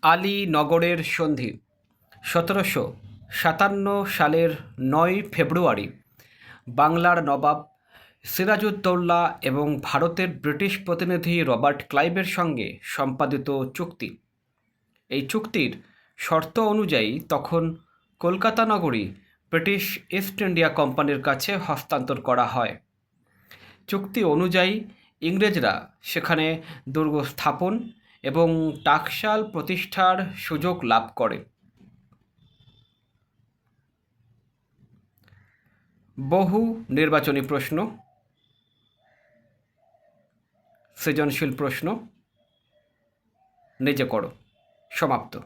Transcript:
আলীনগরের সন্ধি 1757 সালের 9 ফেব্রুয়ারি বাংলার নবাব সিরাজউদ্দৌলা এবং ভারতের ব্রিটিশ প্রতিনিধি রবার্ট ক্লাইভের সঙ্গে সম্পাদিত চুক্তি। এই চুক্তির শর্ত অনুযায়ী তখন কলকাতা নগরী ব্রিটিশ ইস্ট ইন্ডিয়া কোম্পানির কাছে হস্তান্তর করা হয়। চুক্তি অনুযায়ী ইংরেজরা সেখানে দুর্গ স্থাপন এবং টাকশাল প্রতিষ্ঠার সুযোগ লাভ করে। বহু নির্বাচনী প্রশ্ন, সৃজনশীল প্রশ্ন নিজে করো। সমাপ্ত।